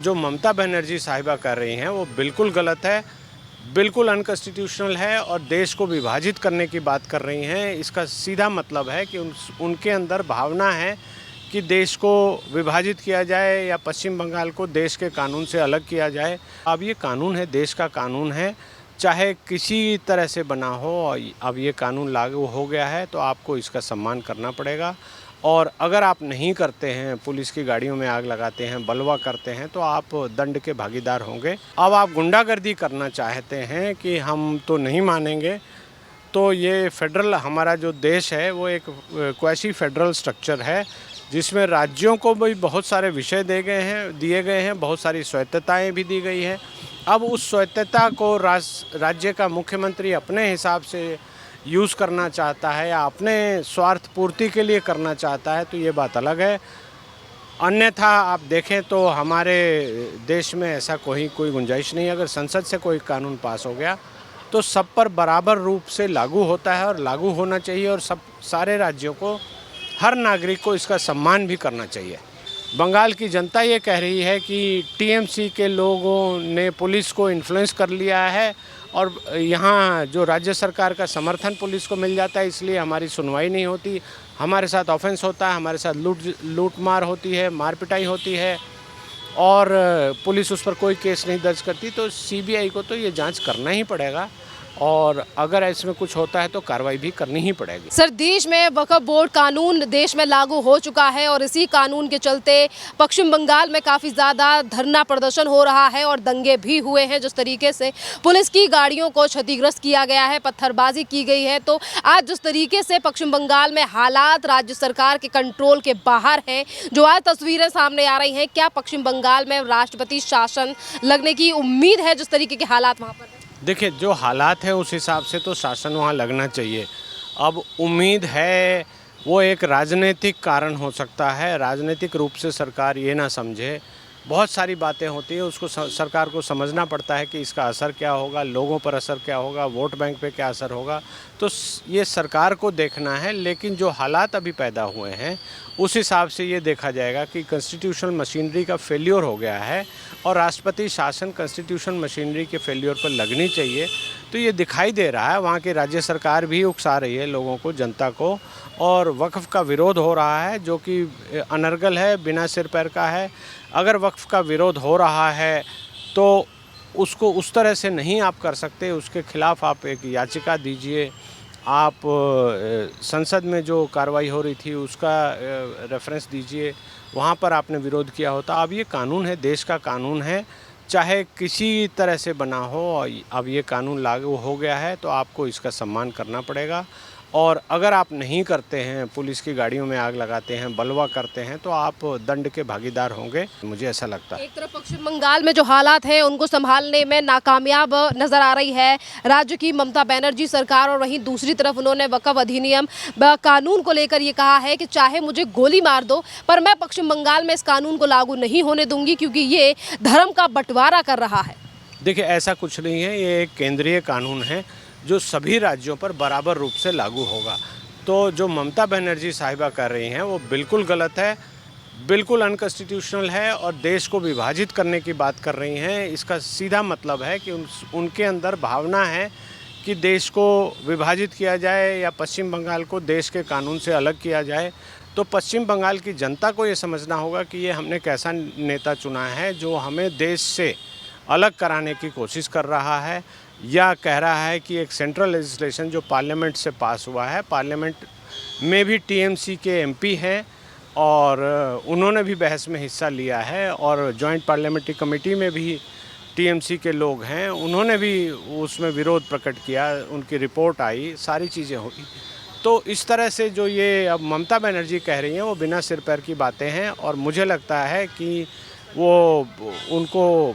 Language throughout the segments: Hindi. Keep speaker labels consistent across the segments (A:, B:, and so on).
A: जो ममता बनर्जी साहिबा कर रही हैं वो बिल्कुल गलत है, बिल्कुल अनकॉन्स्टिट्यूशनल है और देश को विभाजित करने की बात कर रही हैं। इसका सीधा मतलब है कि उनके अंदर भावना है कि देश को विभाजित किया जाए या पश्चिम बंगाल को देश के कानून से अलग किया जाए। अब ये कानून है, देश का कानून है, चाहे किसी तरह से बना हो, अब ये कानून लागू हो गया है तो आपको इसका सम्मान करना पड़ेगा। और अगर आप नहीं करते हैं, पुलिस की गाड़ियों में आग लगाते हैं, बलवा करते हैं, तो आप दंड के भागीदार होंगे। अब आप गुंडागर्दी करना चाहते हैं कि हम तो नहीं मानेंगे, तो ये फेडरल हमारा जो देश है वो एक क्वासी फेडरल स्ट्रक्चर है जिसमें राज्यों को भी बहुत सारे विषय दिए गए हैं, बहुत सारी स्वायत्तताएँ भी दी गई हैं। अब उस स्वायत्तता को राज्य का मुख्यमंत्री अपने हिसाब से यूज़ करना चाहता है या अपने स्वार्थ पूर्ति के लिए करना चाहता है, तो ये बात अलग है। अन्यथा आप देखें तो हमारे देश में ऐसा कोई गुंजाइश नहीं है। अगर संसद से कोई कानून पास हो गया तो सब पर बराबर रूप से लागू होता है और लागू होना चाहिए, और सारे राज्यों को, हर नागरिक को इसका सम्मान भी करना चाहिए। बंगाल की जनता ये कह रही है कि टीएमसी के लोगों ने पुलिस को इन्फ्लुएंस कर लिया है और यहाँ जो राज्य सरकार का समर्थन पुलिस को मिल जाता है, इसलिए हमारी सुनवाई नहीं होती, हमारे साथ ऑफेंस होता है, हमारे साथ लूटमार होती है, मार पिटाई होती है और पुलिस उस पर कोई केस नहीं दर्ज करती। तो सीबीआई को तो ये जांच करना ही पड़ेगा और अगर इसमें कुछ होता है तो कार्रवाई भी करनी ही पड़ेगी।
B: सर, देश में वक्फ बोर्ड कानून देश में लागू हो चुका है और इसी कानून के चलते पश्चिम बंगाल में काफ़ी ज़्यादा धरना प्रदर्शन हो रहा है और दंगे भी हुए हैं। जिस तरीके से पुलिस की गाड़ियों को क्षतिग्रस्त किया गया है, पत्थरबाजी की गई है, तो आज जिस तरीके से पश्चिम बंगाल में हालात राज्य सरकार के कंट्रोल के बाहर हैं, जो आज तस्वीरें सामने आ रही हैं, क्या पश्चिम बंगाल में राष्ट्रपति शासन लगने की उम्मीद है? जिस तरीके के हालात वहाँ पर हैं,
A: देखिए, जो हालात हैं उस हिसाब से तो शासन वहाँ लगना चाहिए। अब उम्मीद है वो एक राजनीतिक कारण हो सकता है, राजनीतिक रूप से सरकार ये ना समझे। बहुत सारी बातें होती हैं, उसको सरकार को समझना पड़ता है कि इसका असर क्या होगा, लोगों पर असर क्या होगा, वोट बैंक पे क्या असर होगा, तो ये सरकार को देखना है। लेकिन जो हालात अभी पैदा हुए हैं उस हिसाब से ये देखा जाएगा कि कॉन्स्टिट्यूशनल मशीनरी का फेल्योर हो गया है और राष्ट्रपति शासन कॉन्स्टिट्यूशन मशीनरी के फेल्योर पर लगनी चाहिए। तो ये दिखाई दे रहा है, वहाँ की राज्य सरकार भी उकसा रही है लोगों को, जनता को, और वक्फ का विरोध हो रहा है जो कि अनर्गल है, बिना सिर पैर का है। अगर वक्फ का विरोध हो रहा है तो उसको उस तरह से नहीं आप कर सकते, उसके खिलाफ आप एक याचिका दीजिए। आप संसद में जो कार्रवाई हो रही थी उसका रेफरेंस दीजिए, वहाँ पर आपने विरोध किया होता। अब ये कानून है, देश का कानून है, चाहे किसी तरह से बना हो, अब ये कानून लागू हो गया है तो आपको इसका सम्मान करना पड़ेगा। और अगर आप नहीं करते हैं, पुलिस की गाड़ियों में आग लगाते हैं, बलवा करते हैं, तो आप दंड के भागीदार होंगे, मुझे ऐसा लगता है।
B: एक तरफ पश्चिम बंगाल में जो हालात हैं उनको संभालने में नाकामयाब नजर आ रही है राज्य की ममता बनर्जी सरकार, और वहीं दूसरी तरफ उन्होंने वक्फ अधिनियम कानून को लेकर ये कहा है कि चाहे मुझे गोली मार दो, पर मैं पश्चिम बंगाल में इस कानून को लागू नहीं होने दूंगी क्योंकि ये धर्म का बंटवारा कर रहा है।
A: देखिए, ऐसा कुछ नहीं है, ये एक केंद्रीय कानून है जो सभी राज्यों पर बराबर रूप से लागू होगा। तो जो ममता बनर्जी साहिबा कर रही हैं वो बिल्कुल गलत है, बिल्कुल अनकॉन्स्टिट्यूशनल है और देश को विभाजित करने की बात कर रही हैं। इसका सीधा मतलब है कि उनके अंदर भावना है कि देश को विभाजित किया जाए या पश्चिम बंगाल को देश के कानून से अलग किया जाए। तो पश्चिम बंगाल की जनता को ये समझना होगा कि ये हमने कैसा नेता चुना है जो हमें देश से अलग कराने की कोशिश कर रहा है, या कह रहा है कि एक सेंट्रल लेजिस्लेशन जो पार्लियामेंट से पास हुआ है, पार्लियामेंट में भी टीएमसी के एमपी हैं और उन्होंने भी बहस में हिस्सा लिया है, और जॉइंट पार्लियामेंट्री कमेटी में भी टीएमसी के लोग हैं, उन्होंने भी उसमें विरोध प्रकट किया, उनकी रिपोर्ट आई, सारी चीज़ें हुई। तो इस तरह से जो ये अब ममता बनर्जी कह रही हैं वो बिना सिर पैर की बातें हैं, और मुझे लगता है कि वो उनको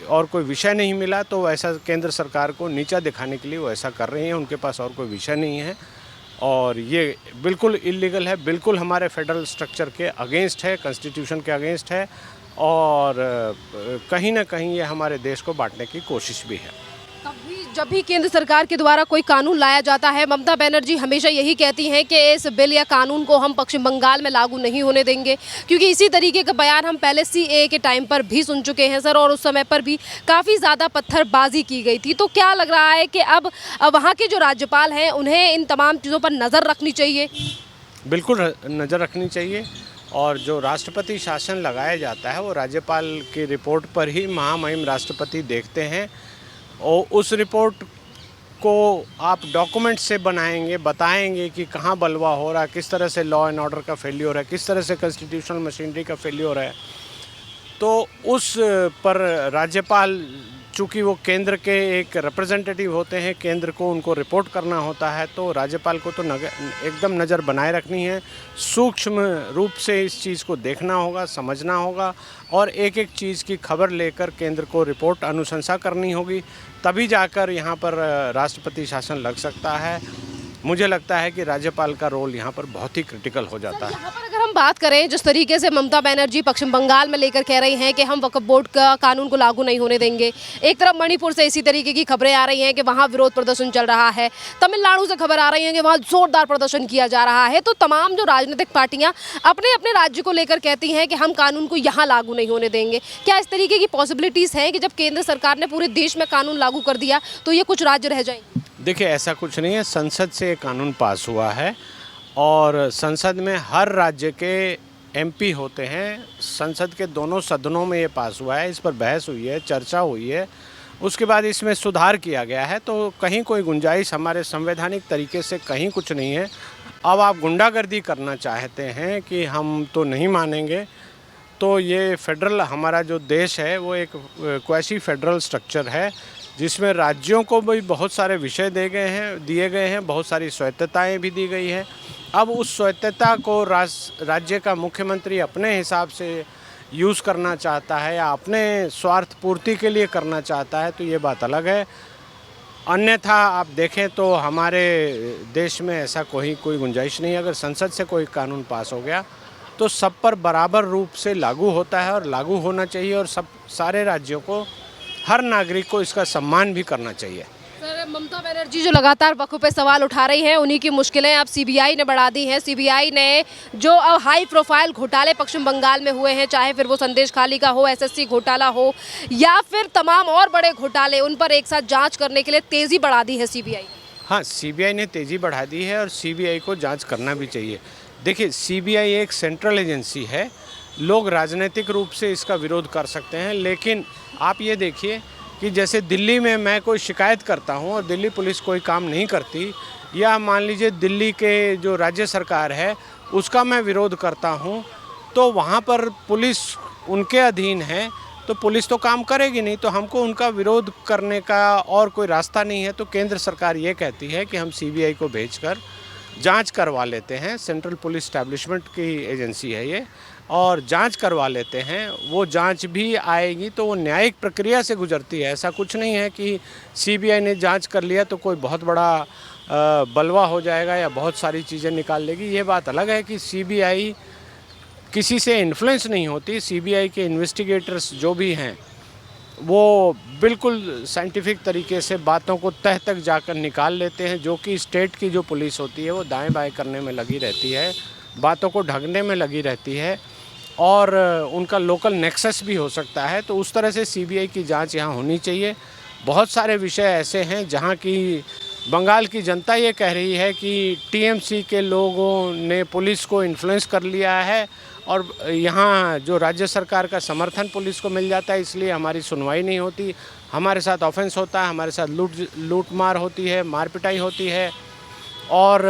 A: और कोई विषय नहीं मिला तो ऐसा केंद्र सरकार को नीचा दिखाने के लिए वो ऐसा कर रही हैं। उनके पास और कोई विषय नहीं है और ये बिल्कुल इलीगल है, बिल्कुल हमारे फेडरल स्ट्रक्चर के अगेंस्ट है, कॉन्स्टिट्यूशन के अगेंस्ट है, और कहीं ना कहीं ये हमारे देश को बांटने की कोशिश भी है।
B: तभी जब भी केंद्र सरकार के द्वारा कोई कानून लाया जाता है, ममता बनर्जी हमेशा यही कहती हैं कि इस बिल या कानून को हम पश्चिम बंगाल में लागू नहीं होने देंगे, क्योंकि इसी तरीके का बयान हम पहले सीएए के टाइम पर भी सुन चुके हैं सर, और उस समय पर भी काफ़ी ज़्यादा पत्थरबाजी की गई थी। तो क्या लग रहा है कि अब वहाँ के जो राज्यपाल हैं उन्हें इन तमाम चीज़ों पर नज़र रखनी चाहिए?
A: बिल्कुल नज़र रखनी चाहिए, और जो राष्ट्रपति शासन लगाया जाता है वो राज्यपाल की रिपोर्ट पर ही महामहिम राष्ट्रपति देखते हैं, और उस रिपोर्ट को आप डॉक्यूमेंट से बनाएंगे, बताएंगे कि कहाँ बलवा हो रहा है, किस तरह से लॉ एंड ऑर्डर का फेल्योर है, किस तरह से कॉन्स्टिट्यूशनल मशीनरी का फेल्योर है। तो उस पर राज्यपाल, चूँकि वो केंद्र के एक रिप्रेजेंटेटिव होते हैं, केंद्र को उनको रिपोर्ट करना होता है, तो राज्यपाल को तो एकदम नज़र बनाए रखनी है, सूक्ष्म रूप से इस चीज़ को देखना होगा, समझना होगा, और एक एक चीज़ की खबर लेकर केंद्र को रिपोर्ट अनुशंसा करनी होगी, तभी जाकर यहाँ पर राष्ट्रपति शासन लग सकता है। मुझे लगता है कि राज्यपाल का रोल यहाँ पर बहुत ही क्रिटिकल हो जाता है।
B: यहाँ पर अगर हम बात करें जिस तरीके से ममता बनर्जी पश्चिम बंगाल में लेकर कह रही हैं कि हम वक्फ बोर्ड का कानून को लागू नहीं होने देंगे, एक तरफ मणिपुर से इसी तरीके की खबरें आ रही हैं कि वहाँ विरोध प्रदर्शन चल रहा है, तमिलनाडु से खबर आ रही है कि वहाँ जोरदार प्रदर्शन किया जा रहा है, तो तमाम जो राजनीतिक पार्टियाँ अपने अपने राज्य को लेकर कहती हैं कि हम कानून को यहाँ लागू नहीं होने देंगे। क्या इस तरीके की पॉसिबिलिटीज़ हैं कि जब केंद्र सरकार ने पूरे देश में कानून लागू कर दिया तो ये कुछ राज्य रह जाएंगे?
A: देखिए, ऐसा कुछ नहीं है। संसद से कानून पास हुआ है, और संसद में हर राज्य के एमपी होते हैं, संसद के दोनों सदनों में ये पास हुआ है, इस पर बहस हुई है, चर्चा हुई है, उसके बाद इसमें सुधार किया गया है, तो कहीं कोई गुंजाइश हमारे संवैधानिक तरीके से कहीं कुछ नहीं है। अब आप गुंडागर्दी करना चाहते हैं कि हम तो नहीं मानेंगे, तो ये फेडरल हमारा जो देश है वो एक क्वासी फेडरल स्ट्रक्चर है, जिसमें राज्यों को भी बहुत सारे विषय दिए गए हैं, बहुत सारी स्वायत्तताएं भी दी गई है। अब उस स्वायत्तता को राज्य का मुख्यमंत्री अपने हिसाब से यूज़ करना चाहता है या अपने स्वार्थ पूर्ति के लिए करना चाहता है, तो ये बात अलग है। अन्यथा आप देखें तो हमारे देश में ऐसा कोई गुंजाइश नहीं है। अगर संसद से कोई कानून पास हो गया तो सब पर बराबर रूप से लागू होता है, और लागू होना चाहिए, और सारे राज्यों को, हर नागरिक को इसका सम्मान भी करना चाहिए।
B: सर, ममता बनर्जी जो लगातार वक्फ पे सवाल उठा रही हैं, उन्हीं की मुश्किलें अब सीबीआई ने बढ़ा दी हैं। सीबीआई ने जो अब हाई प्रोफाइल घोटाले पश्चिम बंगाल में हुए हैं, चाहे फिर वो संदेश खाली का हो, एसएससी घोटाला हो, या फिर तमाम और बड़े घोटाले, उन पर एक साथ जांच करने के लिए तेज़ी बढ़ा दी है सीबीआई।
A: हाँ, सीबीआई ने तेज़ी बढ़ा दी है, और सीबीआई को जाँच करना भी चाहिए। देखिए, सीबीआई एक सेंट्रल एजेंसी है, लोग राजनीतिक रूप से इसका विरोध कर सकते हैं, लेकिन आप ये देखिए कि जैसे दिल्ली में मैं कोई शिकायत करता हूँ और दिल्ली पुलिस कोई काम नहीं करती, या मान लीजिए दिल्ली के जो राज्य सरकार है उसका मैं विरोध करता हूँ, तो वहाँ पर पुलिस उनके अधीन है, तो पुलिस तो काम करेगी नहीं, तो हमको उनका विरोध करने का और कोई रास्ता नहीं है। तो केंद्र सरकार ये कहती है कि हम सीबीआई को भेजकर जांच करवा लेते हैं, सेंट्रल पुलिस एस्टैब्लिशमेंट की एजेंसी है ये, और जांच करवा लेते हैं। वो जांच भी आएगी तो वो न्यायिक प्रक्रिया से गुजरती है। ऐसा कुछ नहीं है कि सीबीआई ने जांच कर लिया तो कोई बहुत बड़ा बलवा हो जाएगा या बहुत सारी चीज़ें निकाल लेगी। ये बात अलग है कि सीबीआई किसी से इन्फ्लुएंस नहीं होती। सीबीआई के इन्वेस्टिगेटर्स जो भी हैं वो बिल्कुल साइंटिफिक तरीके से बातों को तह तक जाकर निकाल लेते हैं, जो कि स्टेट की जो पुलिस होती है वो दाएं बाएं करने में लगी रहती है, बातों को ढकने में लगी रहती है, और उनका लोकल नेक्सस भी हो सकता है। तो उस तरह से सीबीआई की जांच यहाँ होनी चाहिए। बहुत सारे विषय ऐसे हैं जहाँ की बंगाल की जनता ये कह रही है कि टीएमसी के लोगों ने पुलिस को इन्फ्लुएंस कर लिया है, और यहाँ जो राज्य सरकार का समर्थन पुलिस को मिल जाता है, इसलिए हमारी सुनवाई नहीं होती, हमारे साथ ऑफेंस होता है, हमारे साथ लूटमार होती है, मार पिटाई होती है, और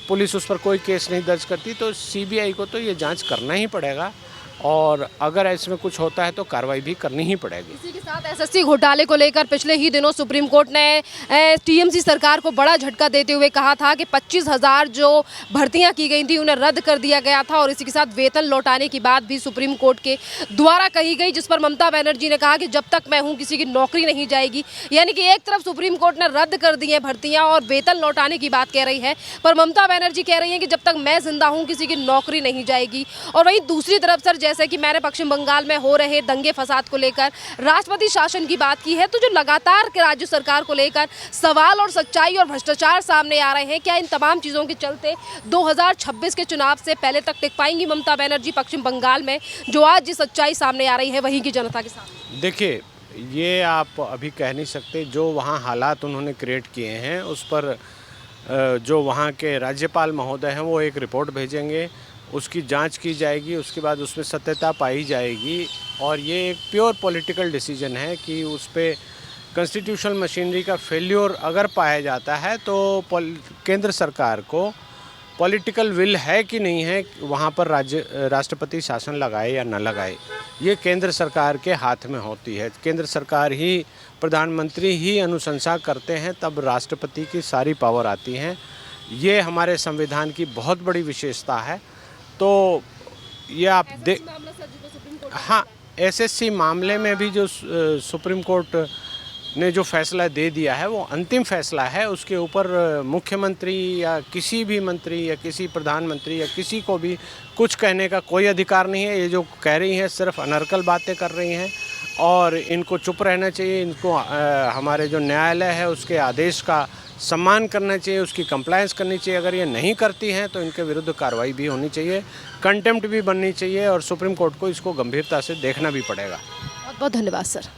A: पुलिस उस पर कोई केस नहीं दर्ज करती। तो सीबीआई को तो ये जांच करना ही पड़ेगा, और अगर इसमें कुछ होता है तो कार्रवाई भी करनी ही पड़ेगी।
B: इसी के साथ एसएससी घोटाले को लेकर पिछले ही दिनों सुप्रीम कोर्ट ने टीएमसी सरकार को बड़ा झटका देते हुए कहा था कि 25,000 जो भर्तियां की गई थी उन्हें रद्द कर दिया गया था, और इसी के साथ वेतन लौटाने की बात भी सुप्रीम कोर्ट के द्वारा कही गई, जिस पर ममता बनर्जी ने कहा कि जब तक मैं हूँ किसी की नौकरी नहीं जाएगी। यानी कि एक तरफ सुप्रीम कोर्ट ने रद्द कर दी है भर्तियाँ और वेतन लौटाने की बात कह रही है, पर ममता बनर्जी कह रही है कि जब तक मैं जिंदा हूँ किसी की नौकरी नहीं जाएगी। और वहीं दूसरी तरफ सर, जैसे कि मैंने पश्चिम बंगाल में हो रहे दंगे फसाद को लेकर राष्ट्रपति शासन की बात की है, तो जो लगातार राज्य सरकार को लेकर सवाल और सच्चाई और भ्रष्टाचार सामने आ रहे हैं, क्या इन तमाम चीज़ों के चलते 2026 के चुनाव से पहले तक टिक पाएंगी ममता बनर्जी पश्चिम बंगाल में, जो आज जिस सच्चाई सामने आ रही है वहीं की जनता के सामने?
A: देखिए, ये आप अभी कह नहीं सकते। जो वहाँ हालात उन्होंने क्रिएट किए हैं उस पर जो वहाँ के राज्यपाल महोदय हैं वो एक रिपोर्ट भेजेंगे, उसकी जांच की जाएगी, उसके बाद उसमें सत्यता पाई जाएगी और ये एक प्योर पॉलिटिकल डिसीजन है कि उस पे कॉन्स्टिट्यूशनल मशीनरी का फेल्योर अगर पाया जाता है तो केंद्र सरकार को पॉलिटिकल विल है कि नहीं है वहाँ पर राष्ट्रपति शासन लगाए या न लगाए, ये केंद्र सरकार के हाथ में होती है। केंद्र सरकार ही, प्रधानमंत्री ही अनुशंसा करते हैं, तब राष्ट्रपति की सारी पावर आती हैं। ये हमारे संविधान की बहुत बड़ी विशेषता है। तो ये आप हाँ, एसएससी मामले में भी जो सुप्रीम कोर्ट ने जो फैसला दे दिया है वो अंतिम फैसला है। उसके ऊपर मुख्यमंत्री या किसी भी मंत्री या किसी प्रधानमंत्री या किसी को भी कुछ कहने का कोई अधिकार नहीं है। ये जो कह रही हैं सिर्फ अनर्गल बातें कर रही हैं और इनको चुप रहना चाहिए। इनको हमारे जो न्यायालय है उसके आदेश का सम्मान करना चाहिए, उसकी कंप्लायंस करनी चाहिए। अगर ये नहीं करती हैं तो इनके विरुद्ध कार्रवाई भी होनी चाहिए, कंटेम्प्ट भी बननी चाहिए और सुप्रीम कोर्ट को इसको गंभीरता से देखना भी पड़ेगा।
B: बहुत बहुत धन्यवाद सर।